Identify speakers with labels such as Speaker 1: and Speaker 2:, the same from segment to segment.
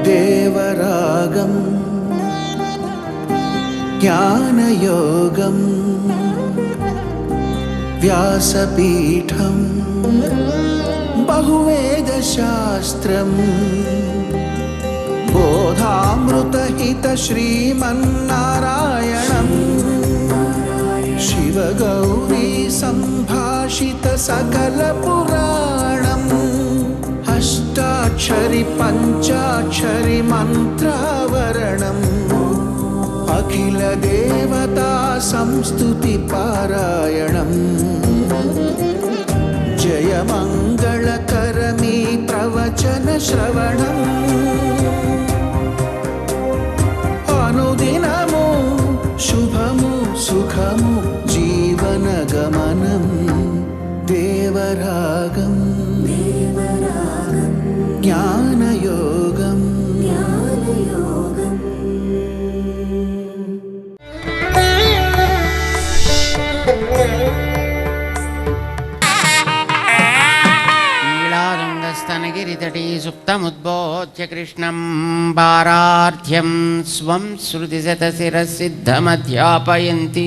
Speaker 1: దేవరాగం జ్ఞానయోగం వ్యాసపీఠం బహువేదశాస్త్రం బోధామృతహిత శ్రీమన్నారాయణం శివగౌరీ సంభాషిత సకల పురాణం అష్టాక్షరి పంచాక్షరి మంత్రావరణం అఖిల దేవతా సంస్తుతి పారాయణం జయ మంగళకరమీ ప్రవచన శ్రవణం అనుదినము శుభము సుఖము జీవన గమనం దేవరాగం జ్ఞానయోగం
Speaker 2: స్తనగిరితటీ సుప్తముద్బోధ్య కృష్ణం పారార్థ్యం స్వం శృతిశతశిరసిద్ధమధ్యాపయంతి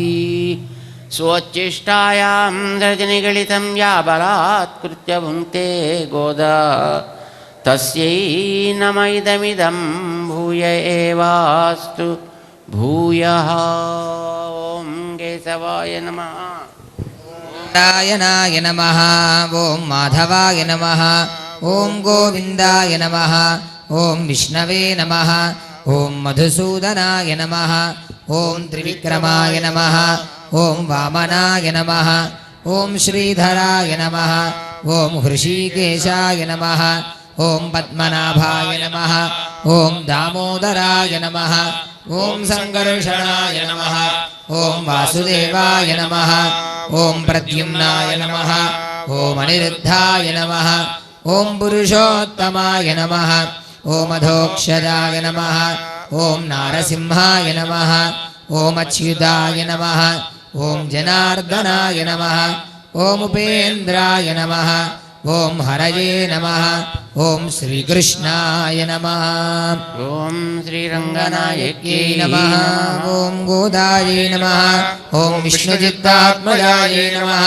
Speaker 2: స్వోచ్ఛిష్టాయాం రజనిగళితం యా బలాత్కృత్య భుంక్తే గోదా తస్యై నమ ఇదమిదం భూయ ఏవాస్తు భూయః. ఓం కేశవాయ నమః.
Speaker 3: నారాయణాయ నమః. ఓం మాధవాయ నమః. ఓం గోవిందాయ నమః. ఓం విష్ణవే నమః. ఓం మధుసూదనాయ నమః. ఓం త్రివిక్రమాయ నమః. ఓం వామనాయ నమః. ఓం శ్రీధరాయ నమః. ఓం హృషీకేశాయ నమః. ఓం పద్మనాభాయ నమః. ఓం దామోదరాయ నమః. ఓం సంకర్షణాయ నమః. ఓం వాసుదేవాయ నమః. ఓం ప్రద్యుమ్నాయ నమః. ఓం అనిరుద్ధాయ నమః. ఓం పురుషోత్తమాయ నమః. ఓం అధోక్షజాయ నమః. ఓం నారసింహాయ నమః. ఓం అచ్యుతాయ నమః. ఓం జనార్దనాయ నమః. ఓం ఉపేంద్రాయ నమః. ఓం హరయే నమః. ఓం శ్రీకృష్ణాయ నమః.
Speaker 2: ఓం శ్రీరంగనాయక్యై
Speaker 3: నమః. ఓం గోదాయై నమః. ఓం విష్ణుచిత్తాత్మజాయై నమః.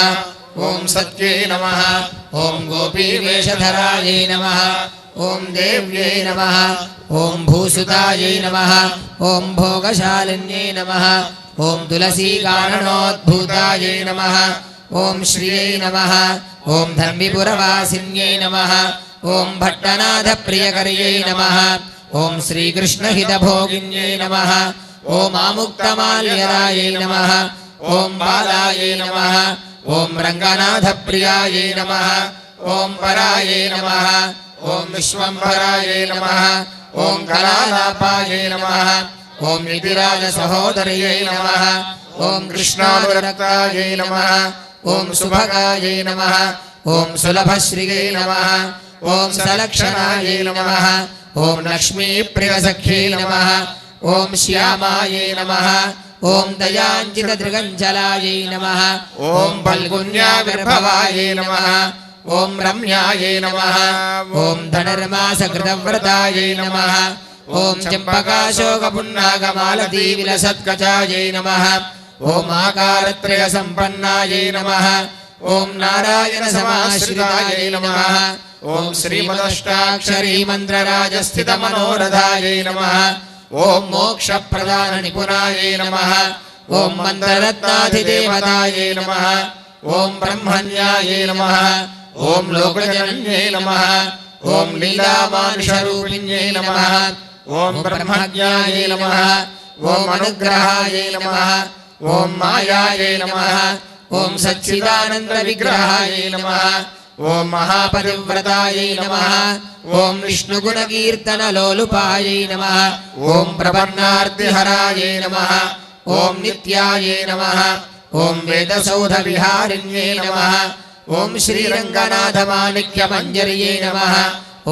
Speaker 3: ఓం సత్యై నమః. ఓం గోపీవేషధరాయై నమః. ఓం దేవ్యై నమః. ఓం భూసుతాయై నమః. ఓం భోగశాలిన్యై నమః. ఓం తులసీకారణోద్భూతాయై నమః. ఓం శ్రియై నమః. ఓం ధర్మిపురవాసిన్యై నమః. ఓం భట్టనాథప్రియకర్యై నమః. ఓం శ్రీకృష్ణహితభోగిన్యై నమః. ఓం ఆముక్తమాల్యదాయై నమః. ఓం బాలాయై నమః. ఓం రంగనాథప్రియాయై నమః. ఓం పరాయై నమః. ఓం విశ్వంభరాయై నమః. ఓం కళాలాపాయై నమః. ఓం నిధిరాజ సహోదర్యై నమః. ఓం కృష్ణానురక్తాయై నమః. ఓం శుభగాయై నమః. ఓం సులభశ్రీయై నమః. ఓం సలక్షణాయై నమః. ఓం లక్ష్మీప్రియసఖ్యై నమః. ఓం శ్యామాయై నమః. ఓం దయాంజితదృగంజలాయై నమః. ఓం ఫల్గుణ్యావిర్భవాయై నమః. ఓం రమ్యాయై నమః. ఓం ధనుర్మాసకృతవ్రతాయై నమః. ఓం చంపకాశోకపున్నాగమాలతీవిలసత్కచాయై నమః. ఓం ఆకారత్రయ సంపన్నాయై నమః. ఓం నారాయణ సమాశ్రితాయై నమః. ఓం శ్రీమదష్టాక్షరీ మంత్రరాజస్థిత మనోరథాయై నమః. ఓం మోక్షప్రదాన నిపుణాయై నమః. ఓం మంత్రరత్నాధిదేవతాయై నమః. ఓం బ్రహ్మణ్యాయై నమః. ఓం లోకజనన్యై నమః. ఓం లీలామానుషరూపిణ్యై నమః. ఓం బ్రహ్మజ్ఞాయై నమః. ఓం అనుగ్రహాయై నమః. ఓం మాయాయై నమః. ఓం సచ్చిదానంద విగ్రహాయై నమః. ఓం మహాపతివ్రతాయై నమః. ఓం విష్ణుగుణకీర్తనలోలుపాయై నమః. ఓం ప్రపన్నార్తిహరాయై నమః. ఓం నిత్యాయై నమః. ఓం వేదసౌధవిహారిణ్యై నమః. ఓం శ్రీరంగనాథమాణిక్యమంజర్యై నమః.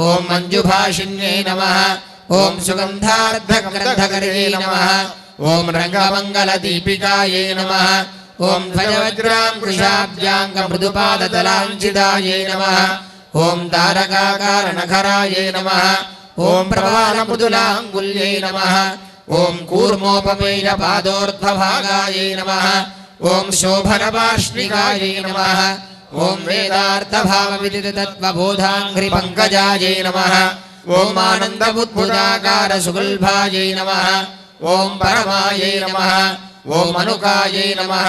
Speaker 3: ఓం మంజుభాషిణ్యై నమః. ఓం సుగంధార్ధగ్రంథకర్యై నమః. ఓం రంగమంగళదీపికాయై నమః. ॐ ध्वजवज्राङ्कुशाब्जाङ्गमृदुपादतलाञ्चितायै नमः ॐ तारकाकारणखरायै नमः ॐ प्रवालमृदुलाङ्गुल्यै नमः ॐ कूर्मोपमेयपादोर्ध्वभागायै नमः ॐ शोभनपार्ष्णिकायै नमः ॐ वेदार्थभावविदिततत्त्वबोधाङ्घ्रिपङ्कजायै नमः ॐ आनन्दबुद्बुदाकारसुगल्भायै नमः ॐ परमायै नमः ॐ अनुकायै नमः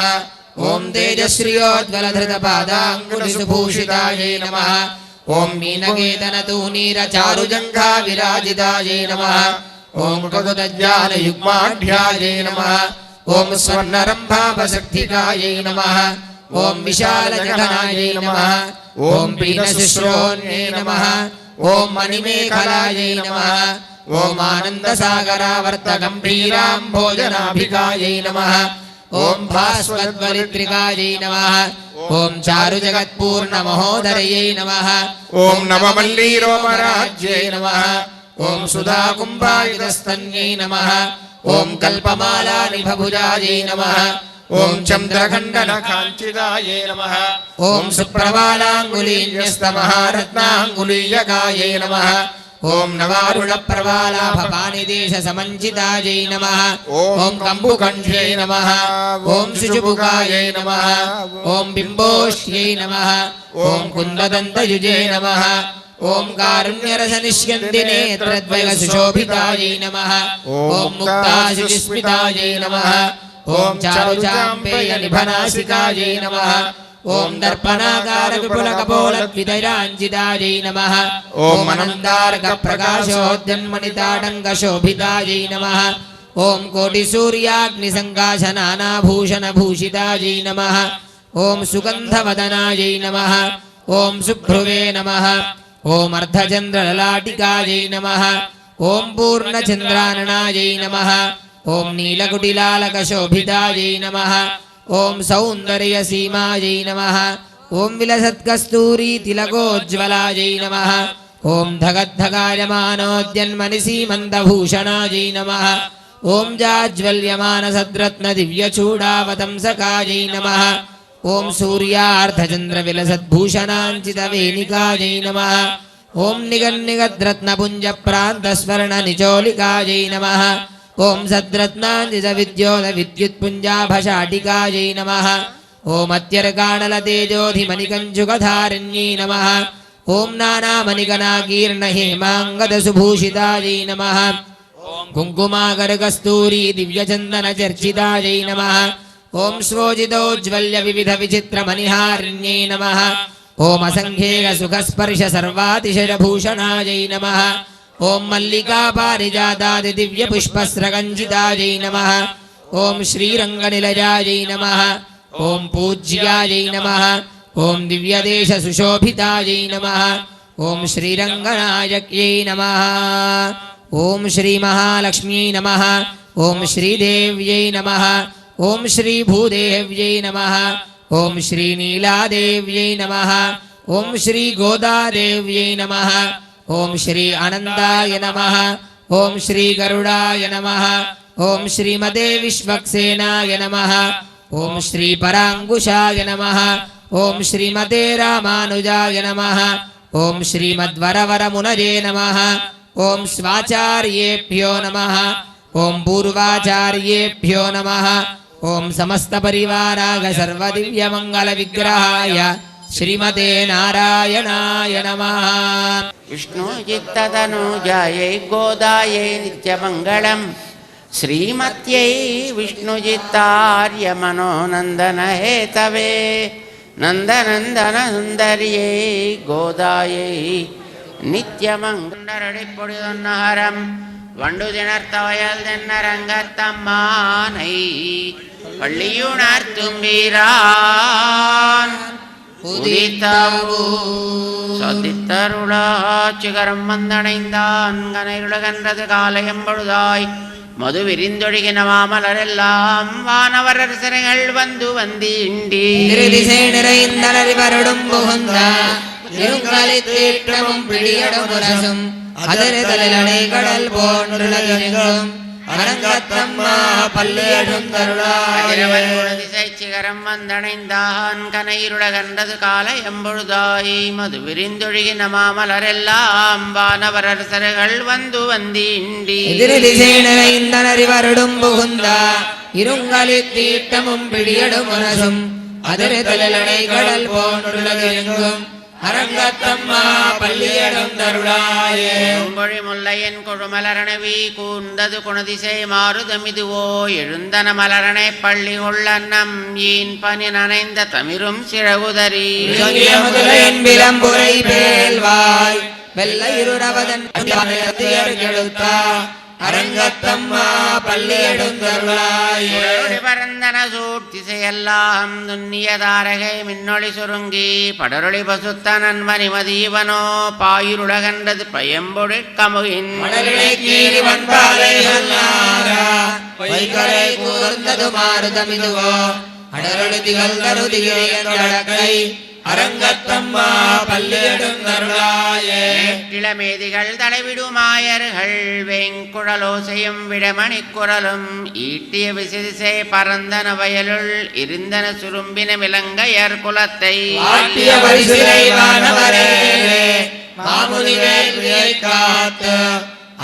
Speaker 3: ॐ तेजश्रियोज्ज्वलधृतपादाङ्गुलिसुभूषितायै नमः ॐ मीनकेतनतूनीरचारुजङ्घाविराजितायै नमः ॐ ककुतज्ञानयुग्माढ्यायै नमः ॐ स्वर्णरम्भापशक्तिकायै नमः ॐ विशालजघनायै नमः ॐ पीनशुश्रोण्यै नमः ॐ मणिमेखलायै नमः ॐ आनन्दसागरावर्तगम्भीराम्भोजनाभिकायै नमः ॐ भास्वद्वरित्रिकायै नमः ॐ चारुजगत्पूर्णमहोदर्यै नमः ॐ नवमल्लीरोमराज्यै नमः ॐ सुधाकुम्भायुधस्तन्यै नमः ॐ कल्पमालानिभभुजायै नमः ॐ चन्द्रखण्डनकाञ्चितायै नमः ॐ सुप्रवालाङ्गुलीन्यस्तमहारत्नाङ्गुलीयकायै नमः ॐ नवारुणप्रवालाभपानिदेशसमञ्चितायै नमः ॐ कम्बुकण्ठ्यै नमः ॐ शुचुबुकायै नमः ॐ बिम्बोष्यै नमः ॐ कुन्ददन्तयुजे नमः ॐ कारुण्यरसनिष्यन्दिनेत्रद्वयसुशोभितायै नमः ॐ मुक्ताशुचिस्मितायै नमः ॐ चारुचाम्पेयनिभनासिकायै नमः ॐ दर्पणाकारविपुलकपोलद्वितैराञ्जितायै नमः ॐ अनन्तार्कप्रकाशोद्यन्मणिताडङ्गशोभितायै नमः ॐ कोटिसूर्याग्निसङ्काशनानाभूषणभूषितायै नमः ॐ सुगन्धवदनायै नमः ॐ सुभ्रुवे नमः ॐ अर्धचन्द्रललाटिकायै नमः ॐ पूर्णचन्द्राननायै नमः ॐ नीलकुटिलालकशोभितायै नमः ॐ सौन्दर्यसीमायै नमः ॐ विलसत्कस्तूरीतिलकोज्ज्वलायै नमः ॐ धगद्धगायमानोद्यन्मनिसीमन्तभूषणायै नमः ॐ जाज्वल्यमानसद्रत्नदिव्यचूडावतंसकायै नमः ॐ सूर्यार्धचन्द्रविलसद्भूषणाञ्चितवेणिकायै नमः ॐ निगन्निगद्रत्नपुञ्जप्रान्तस्वर्णनिचोलिकायै नमः ॐ सद्रत्नाञ्जितविद्योतविद्युत्पुञ्जाभषाटिकायै नमः ॐ अत्यर्काणलतेजोधिमणिकञ्जुकधारिण्यै नमः ॐ नानामणिगणाकीर्णहेमाङ्गदसुभूषितायै नमः ॐ कुङ्कुमाकरकस्तूरी दिव्यचन्दनचर्चितायै नमः ॐ स्वोजितोज्ज्वल्यविविधविचित्रमणिहारिण्यै नमः ॐ असङ्ख्येयसुखस्पर्शसर्वातिशयभूषणायै नमः ॐ मल्लिकापारिजातादिदिव्यपुष्पस्रगञ्जितायै नमः ॐ श्रीरङ्गनिलयायै नमः ॐ पूज्यायै नमः ॐ दिव्यदेशसुशोभितायै नमः ॐ श्रीरङ्गनायक्यै नमः ॐ श्रीमहालक्ष्म्यै नमः ॐ श्रीदेव्यै नमः ॐ श्रीभूदेव्यै नमः ॐ श्रीनीलादेव्यै नमः ॐ श्रीगोदादेव्यै नमः ॐ श्री आनन्दाय नमः ॐ श्रीगरुडाय नमः ॐ श्रीमते विश्वक्सेनाय नमः ॐ श्रीपराङ्कुशाय नमः ॐ श्रीमते रामानुजाय नमः ॐ श्रीमद्वरवरमुनये नमः ॐ स्वाचार्येभ्यो नमः ॐ पूर्वाचार्येभ्यो नमः ॐ समस्तपरिवाराग सर्वदिव्यमङ्गलविग्रहाय श्रीमते नारायणाय नमः।
Speaker 2: विष्णुचित्ततनुजायै गोदायै नित्यमङ्गलं श्रीमत्यै विष्णुचित्तार्यमनोनन्दनहेतवे नन्दनन्दनसुन्दर्यै गोदायै नित्यमङ्गलरडिपुडिदुन्नहरं வண்டுதிணர்த்தவயல் தென்னரங்கத்தம்மானை பள்ளியுணர்த்தும்பீரான் சதித்தருளாச்சிகரம் வந்தடைந்தான் கனையுலகன்றது காலையம் பொழுதாய் மது விரிந்தொழுகின மாமலரெல்லாம் வானவரர் சிறைகள் வந்து வந்தீண்டி
Speaker 3: திசை நிறைந்தனறி வருடும் புகுந்த இருங்கலித்தீற்றமும் பிடியடும் முரசும் அதிர்தலை கடல் போன்றுலகெங்கும் அரங்கத்தம்மா பல்லியெழுந்தருளாயே
Speaker 2: திசை சிகரம் வந்தணைந்தான் கனையிருளகன்றது காலை எம்பொழுதாய் மது விரிந்தொழுகின மாமலரெல்லாம் வானவரசர்கள் வந்து வந்தீண்டி
Speaker 4: எதிர் திசை நிறைந்தனறி வருடும் புகுந்தா இருங்களி தீட்டமும் பிடியடும் முரசும் அதிர் தலையணை கடல் போன்றுள்ளது எங்கும் அரங்கத்தம்மா பல்லியெழுந்தருளாயே
Speaker 2: பொழி முல்லையன் கொழுமலரணவி கூர்ந்தது குணதிசை மாறுதமிதுவோ எழுந்தன மலரணை பள்ளி கொள்ளன்னம் ஈன் பனி நனைந்த தமிரும் சிறகுதறி
Speaker 4: முதலையின் விளம்புரை பேல்வாய் வெள்ளை இருரவதன் கெடுத்தா அரங்கத்தம்மா பல்லியெழுந்தருளாயே
Speaker 2: பரந்தன சூழ்த்திசையெல்லாம் துண்ணிய தாரகை மின்னொளி சுருங்கி படரொளி பசுத்தனன் மணிமதீவனோ பாயிருளகன்றது பயம்பொழி கமுகின்
Speaker 4: வைகரை கூர்ந்தது மாறுதமிதுவோ அடரொளி திகழ் தருதிகை அரங்கத்தம்மா பல்லியெழுந்தருளாயே
Speaker 2: இளமேதிகள் தலைவிடுமாயர்கள் வெங்குழலோசையும் விடமணிக்குரலும் ஈட்டிய விசிதிசை பரந்தன வயலுள் இருந்தன சுரும்பின விலங்கையர் குலத்தை
Speaker 4: ஆட்டிய வரிசிலை வானவரே மாமுனிவேல் காத்து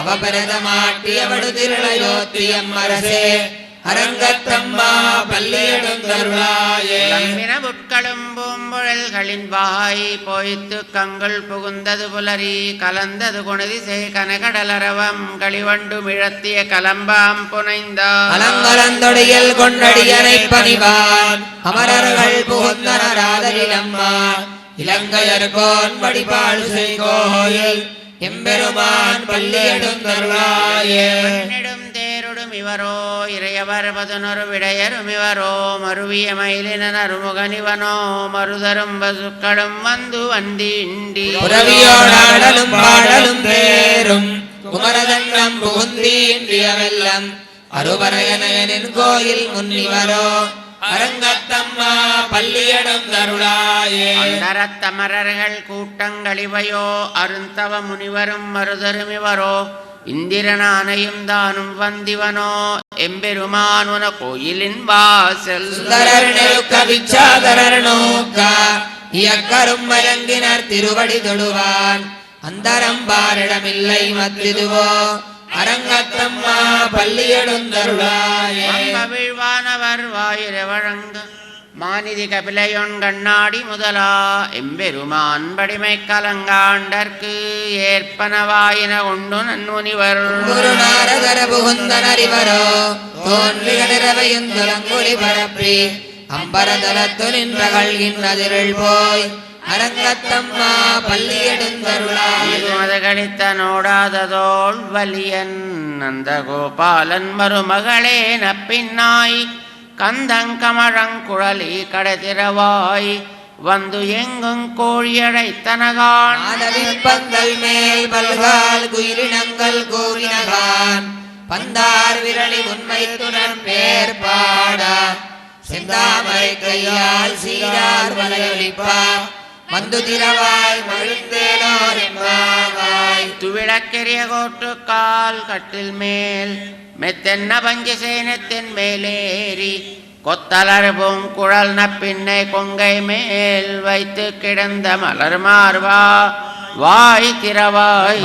Speaker 4: அவபரதமாட்டிய வடுதிரளையோத்தியம் அரசே அரங்கத்தம்மா பல்லியெழுந்தருளாயே
Speaker 2: புட்களும் பூம்புழல்களின் வாய் போய்த்து கங்கள் புகுந்தது புலரி கலந்தது குணதிசை கனகடலரவம் களிவண்டு மிழத்திய கலம்பாம் புனைந்தார்
Speaker 4: அலங்கலந்தொடியல் கொண்டடியனை பணிவான் அமரர்கள் புகுந்தனராதலிலம்மா இலங்கையர்கோன் வடிபாடு செய்கோயில் எம்பெருமான் பல்லியெழுந்தருளாயே
Speaker 2: தேருடும் இவரோ இறையவர் பதுனொரு விடையரும் இவரோ மருவிய மயிலினன் அருமுகனிவனோ மருதரும் பசுக்களும் வந்து வந்தீண்டி
Speaker 4: உறவியோடாடலும் பாடலும் பேரும் குமரதன்றம் புகுந்தீண்டிய வெள்ளம் அருவரையனையனின் கோயில் முன்னிவரோ அரங்கத்தம்மா பல்லியெழுந்தருளாயே
Speaker 2: அந்தரத்தமரர்கள் கூட்டங்களிவையோ அருந்தவ முனிவரும் மருதரும் இவரோ இந்திரனானையும் தானும் வந்திவனோ எம்பெருமான் உன கோயிலின் வாசல்
Speaker 4: விச்சாதரர் நோக்க இயக்கரும் மயங்கினர் திருவடி தொடுவான் அந்தரம் பாரிடமில்லை மத்திதுவோ அரங்கத்தம்மா பல்லியெழுந்தருளாயே
Speaker 2: வீழ்வானவர் வாயிர வழங்க மாநிதி கபிலையொன் கண்ணாடி முதலா எம்பெருமான் படிமை கலங்காண்டற்கு ஏற்பனவாயின கொண்டு நன்முனிவர்
Speaker 4: குருநாரதர புகுந்தனரிவரோ தோன்றிகளிரவையும் துலங்குலி பரப்பி அம்பரதலத்து நின்ற கல்கின்றதிருள் போய் அரங்கத்தம்மா பல்லியெழுந்தருளாயே
Speaker 2: கழித்த நோடாததோள் வலியன் நந்த கோபாலன் மருமகளே நப்பின்னாய் கந்தங்கமழங்குழலி கடதிரவாய் வந்து எங்கும் கோழியடைத்தனகான்
Speaker 4: பந்தல் மேல் பல்கால் குயிலினங்கள் கோவினகான் பந்தார் விரலி உண்மை துணர் பேர் பாட செந்தாமரை கையால் சீரார் வலையொலிப்பா வந்து திரவாய் மழுந்தேனோரிம்பாவாய்
Speaker 2: துவிளக்கெரிய கோட்டுக்கால் கட்டில் மேல் மெத்தென்ன பஞ்சசேனத்தின் மேலேறி கொத்தலர் பூங்குழல் நப்பின்னை கொங்கை மேல் வைத்து கிடந்த மலர் மார்வா வாய் திரவாய்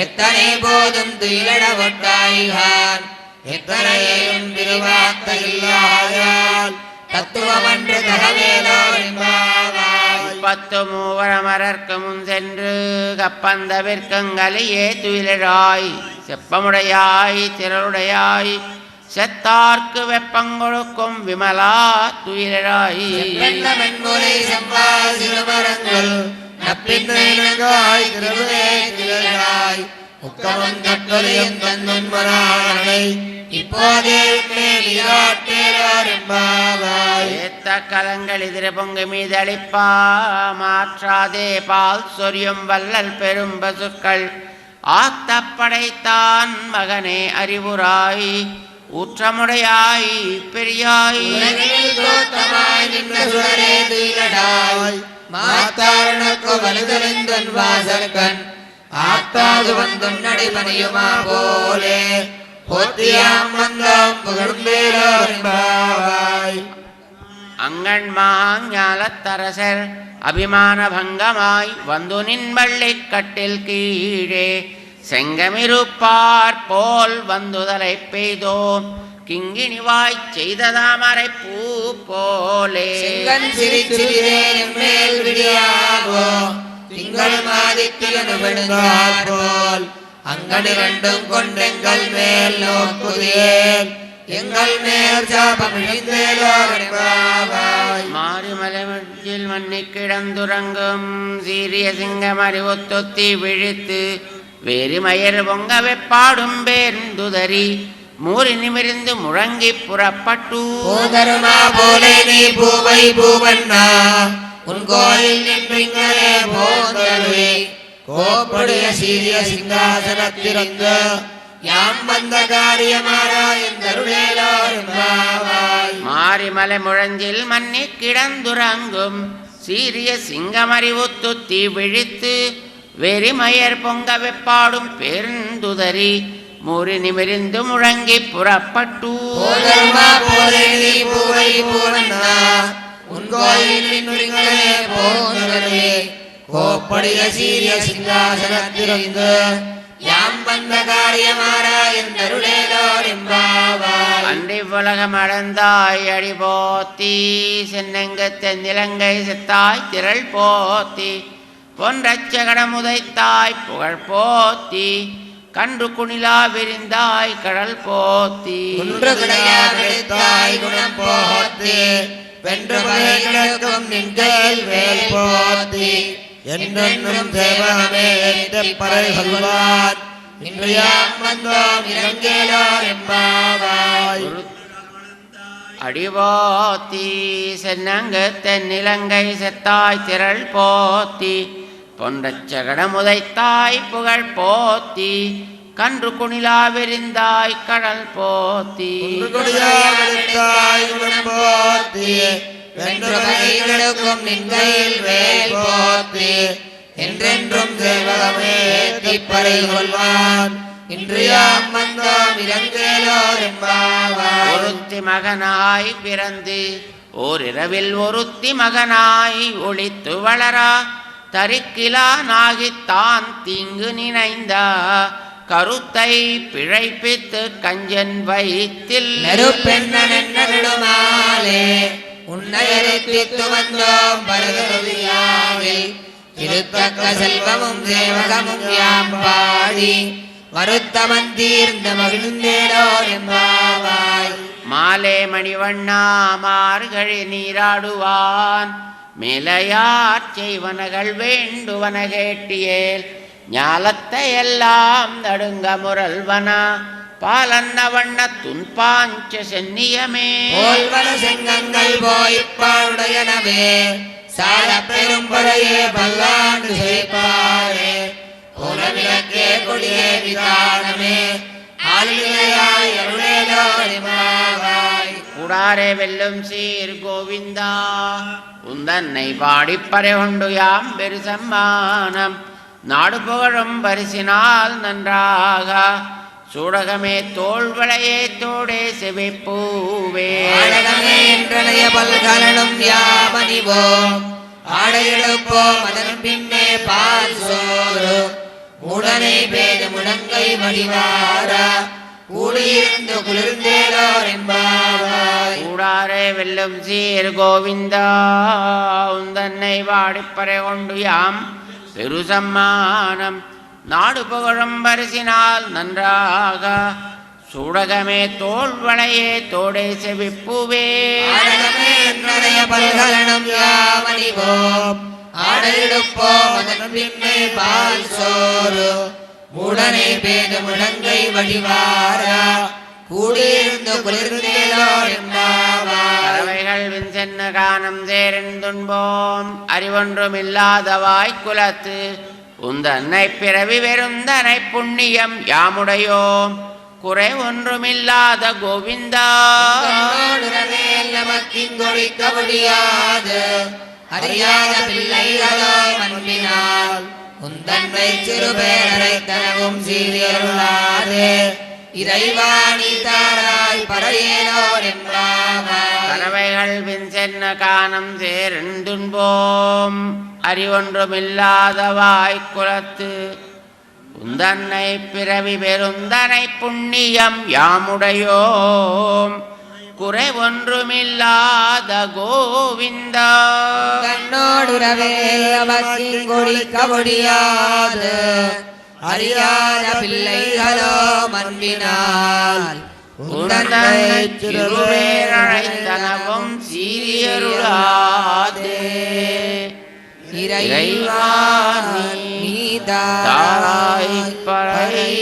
Speaker 4: எத்தனை போதும் துயிலட ஒட்டாய்கான் எத்தனையும் திருவார்த்தையில்லாயால் தத்துவமன்று தகவேலோரிம்பாவாய்
Speaker 2: பத்து மூவரமரர்க்கு முன் சென்று கப்பந்தவிற்கங்கலியே துயிலழாய் செப்பமுடையாய் திரளுடையாய் செத்தார்க்கு வெப்பங்கொழுக்கும் விமலா துயிலழாய்
Speaker 4: மென்முலை செவ்வாய் சிறுமரங்கள் நப்பின்னைகாய் திருவே திரளாய் உக்கமும் கட்டொலியும் தன்னும் மனானை இப்போதே
Speaker 2: ஏத்த கலங்கள் எதிர பொங்கு மீதளிப்பா மாற்றாதே பால் சொரியும் வல்லல் பெரும் பசுக்கள் ஆத்த படைத்தான் மகனே அறிவுராய் ஊற்றமுடையாய் பெரியாய்
Speaker 4: மாத்தாரணக்கு வலுதறிந்தன் வாசல்கண் ஆத்தாது வந்துன்னடி பணியுமா போலே போத்தியாம் வந்தோம் புகழ்ந்தேலோரிம்பாவாய்.
Speaker 2: அங்கண்மாஞாலத்தரசர் அபிமான பங்கமாய் வந்து நின்பள்ளிக் கட்டில் கீழே செங்கமிருப்பார் போல் வந்துதலை பெய்தோம் கிங்கிணிவாய் செய்ததாமரை பூ போலே.
Speaker 4: செங்கன் சிரிச்சிறிதே மேல் விடியாவோ திங்கள் மாதித்தியனுபெடுந்தார் போல் அங்கனிரண்டும் கொண்டெங்கள் மேல் நோக்குதேன் எங்கள் மேல் சாபமிழிந்தேலோரிம்பாவாய்.
Speaker 2: மாரிமலைமட்டில் மண்ணி கிடந்துறங்கும் சீரிய சிங்கமறி ஒத்தொத்தி விழித்து வேறுமயர் பொங்கவை பாடும் பேர்ந்துதறி மூறி நிமிர்ந்து முழங்கி புறப்பட்டு
Speaker 4: போதருமா போலே நீ பூவை பூவண்ணா உன் கோயில் நின்றிங்களே போதருவே கோப்படைய சீரிய சிங்காசனத்திறந்து யாம் வந்த காரியமாராயந்தருளேலோரிம்பாவாய்.
Speaker 2: மாரிமலை முழஞ்சில் மண்ணி கிடந்துறங்கும் சீரிய சிங்கமறி ஒத்துத்தி விழித்து வெறிமயர் பொங்கவை பாடும் பேர்ந்துதறி மூறி நிமிர்ந்து முழங்கி புறப்பட்டு
Speaker 4: போதருமா போலே நீ பூவை பூவண்ணா உன் கோயில் நின்றிங்களே போதருவே கோப்படைய சீரிய சிங்காசனத்திறந்து யாம் வந்த காரியமாராயந்தருளேலோரிம்பாவாய்.
Speaker 2: அன்றி உலகம் அடந்தாய் அடி போத்தி சென்னங்க தென்னிலங்கை செத்தாய் திரள் போத்தி பொன்றச்சகடம் உதைத்தாய் புகழ் போத்தி கன்று குணிலா விரிந்தாய் கடல் போத்தி
Speaker 4: ஒன்று கிடையாய் குணம் போத்தி வென்று பகைகளுக்கும் நின்கையில் வேல் போத்தி என்றென்றும் தேவமே பறை சொல்வார் இன்று யாம் வந்தோம் இறங்கேலோரிம்பாவாய்.
Speaker 2: அடிபோத்தி சென்னங்க தென்னிலங்கை செத்தாய் திரள் போத்தி பொன்றச்சகடம் உதைத்தாய் புகழ் போத்தி கன்று குணிலா விரிந்தாய் கடல் போத்தி
Speaker 4: குணம் போத்தி வென்று பகைகளுக்கும் நின்கையில் வேல் போத்தி என்றென்றும் தேவமே பறை சொல்வான் இன்று யாம் வந்தோம் இறங்கேலோரிம்பாவாய்.
Speaker 2: ஒருத்தி மகனாய் பிறந்து ஓரிரவில் ஒருத்தி மகனாய் ஒளித்து வளரா தரிக்கிலானாகித்தான் தீங்கு நினைந்தா கருத்தை பிழைப்பித்து கஞ்சன் வயிற்றில்
Speaker 4: நெருப்பெண்ணெடுமாலே உன்னையரித்து வந்தோம் பரதவியாவில் திருத்தக்க செல்வமும் சேவகமும் யாம் பாடி வருத்தமன் தீர்ந்த மகிழ்ந்தேலோரிம்பாவாய்.
Speaker 2: மாலே மணிவண்ணா மார்கழி நீராடுவான் மேலையார் செய்வனகள் வேண்டுவன கேட்டியேல் ஞாலத்தை எல்லாம் நடுங்க முரல்வனா பாலன்ன வண்ண துன்பாஞ்ச சென்னியமே
Speaker 4: போல்வன செங்கங்கள் போய்ப்பாடுடையனவே சால பெரும்பறையே பல்லாண்டு செய்ப்பாரே புலவிளக்கே கொடியே விதானமே ஆளிலையாய் அருளேலோரிம்பாவாய்.
Speaker 2: கூடாரே வெல்லும் சீர் கோவிந்தா உந்தன்னை பாடிப்பறை கொண்டு யாம் பெரு சம்மானம் நாடு புகழும் பரிசினால் நன்றாக சூடகமே தோள்வளையே தோடே செவிப்பூவே
Speaker 4: ஆடகமே என்றனைய பல்கலனும் யாமணிவோம் ஆடையெடுப்போம் அதன் பின்னே பால் சோறு உடனே பேது முழங்கை வடிவாரா கூடியிருந்து குளிர்ந்தேலோரிம்பாவாய்.
Speaker 2: கூடாரே வெல்லும் சீர் கோவிந்தா உந்தன்னை பாடிப்பறை கொண்டு யாம் பெரு சம்மானம் நாடு புகழும் பரிசினால் நன்றாக சூடகமே தோள்வளையே தோடே செவிப்புவே
Speaker 4: ஆடகமே என்றனைய பல்கலனும் யாமணிவோம் ஆடையெடுப்போம் அதன் பின்னே பால் சோறு உடனே பேது முழங்கை வடிவாரா கூடியிருந்து குளிர்ந்தேலோரிம்பாவாய்.
Speaker 2: பறவைகள் விண்சென்ன கானம் சேரன் துன்போம் அறிவொன்றுமில்லாத வாய்க்குலத்து உந்தன்னை பிறவி வெறுந்தனை புண்ணியம் யாமுடையோம் குறை ஒன்றுமில்லாத கோவிந்தா
Speaker 4: நமக்கிங்கொழிக்க முடியாது அறியாத பிள்ளைகளோ அன்பினால் உந்தன்மை சிறுபேரரை தனவும் சீரியருளாதே இறைவாணி தாராய் பறையேலோர் என்பாவாய்.
Speaker 2: கறவைகள் பின் சென்ன காணம் சேர்ந்துன்போம் அறிவொன்றுமில்லாத வாய்க்குலத்து உந்தன்னை பிறவி பெருந்தனை புண்ணியம் யாமுடையோம் குறை ஒன்றுமில்லாத கோவிந்தா.
Speaker 4: கண்ணோடுறவே அவசிங்கொழிக்க முடியாது அறியாத பிள்ளைகளோ மன்பினால்
Speaker 2: உந்தன்னை சிறுபேரழைத்தனவும் சீரியருளாதே
Speaker 4: இறைவா
Speaker 2: தாராய் பறை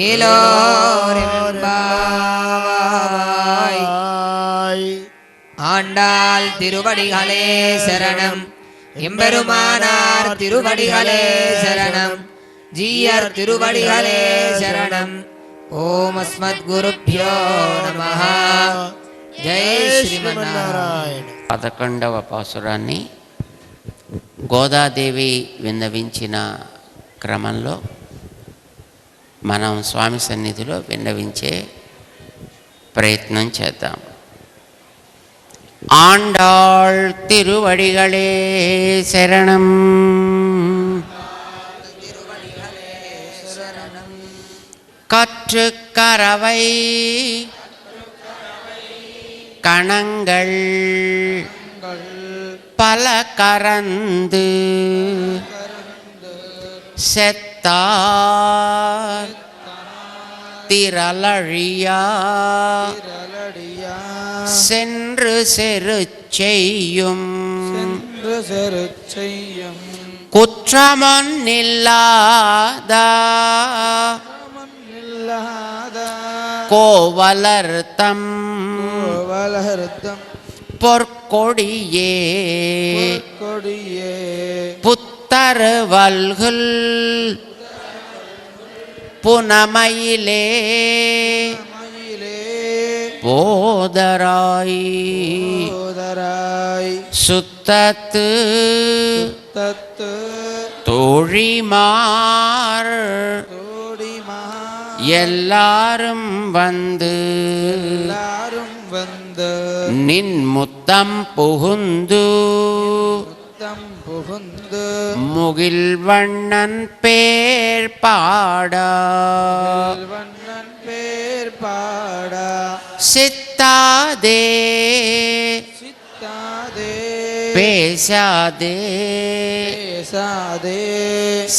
Speaker 4: ஏலோரெம்பாவாய். ஆண்டாள் திருவடிகளே சரணம். எம்பெருமானார் திருவடிகளே சரணம். ஜீயர் திருவடிகளே சரணம். ஓம் அஸ்மத் குருப்யோ நமஹ. ஜெய் శ్రీమన్నారాయణ.
Speaker 2: 11వ పాసురాన్ని గోదాదేవి విన్నవించిన క్రమంలో మనం స్వామి సన్నిధిలో విన్నవించే ప్రయత్నం చేద్దాం. ஆண்டாள் திருவடிகளே சரணம். கற்று கரவை கணங்கள் பல கரந்து செத்தார் திரளழியா சென்று செரு செய்யும் குற்றமொன்னில்லாத கோவலர்த்தம் பொற்கொடியே புத்தருவல்குல் புனமயிலே போதராய் சுத்தத்து தோழிமார் எல்லாரும் வந்து நின் முத்தம் புகுந்து முகில் வண்ணன் பேர் பாடா சித்தாதே பேசாதே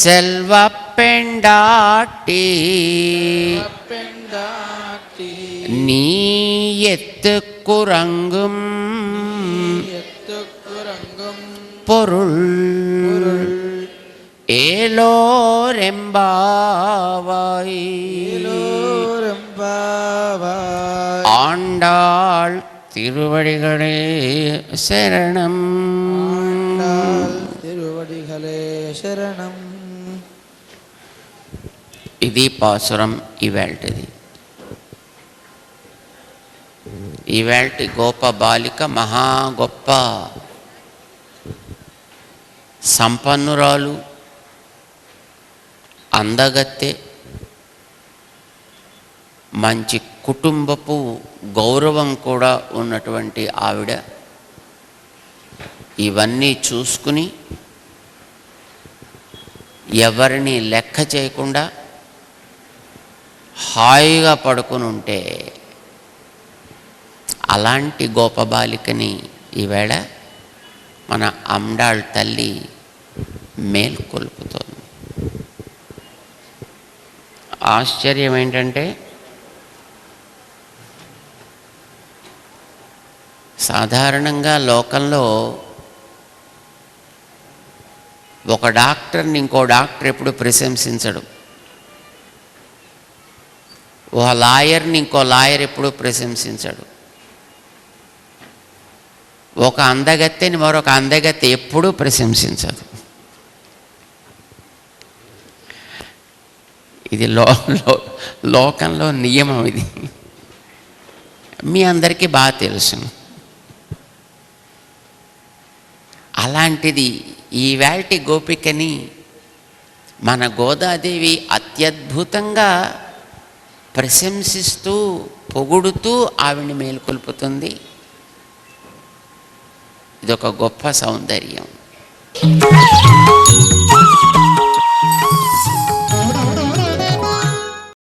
Speaker 2: செல்வ பெண்டாட்டி நீ எத்து குரங்கும் பொருள் ஏலோரெம்பாவாய். ஆண்டாள் திருவடிகளே சரணம்.
Speaker 3: திருவடிகளே శరణం.
Speaker 2: ఇది పాసురం ఇవాల్టిది. ఇవాల్టి గోప బాలిక మహా గొప్ప సంపన్నురాలు, అందగత్తె, మంచి కుటుంబపు గౌరవం కూడా ఉన్నటువంటి ఆవిడ ఇవన్నీ చూసుకుని ఎవరిని లెక్క చేయకుండా హాయిగా పడుకుని ఉంటే అలాంటి గోప బాలికని ఈవేళ మన అండాళ్ తల్లి మేల్కొల్పుతోంది. ఆశ్చర్యం ఏంటంటే సాధారణంగా లోకంలో ఒక డాక్టర్ని ఇంకో డాక్టర్ ఎప్పుడు ప్రశంసించడు, ఒక లాయర్ని ఇంకో లాయర్ ఎప్పుడు ప్రశంసించడు, ఒక అందగత్తెని మరొక అందగత్తె ఎప్పుడూ ప్రశంసించదు. ఇది లోకంలో నియమం. ఇది మీ అందరికీ బాగా తెలుసు. అలాంటిది ఈవేళటి గోపికని మన గోదాదేవి అత్యద్భుతంగా ప్రశంసిస్తూ పొగుడుతూ ఆవిడ్ని మేల్కొల్పుతుంది. ఇదొక గొప్ప సౌందర్యం.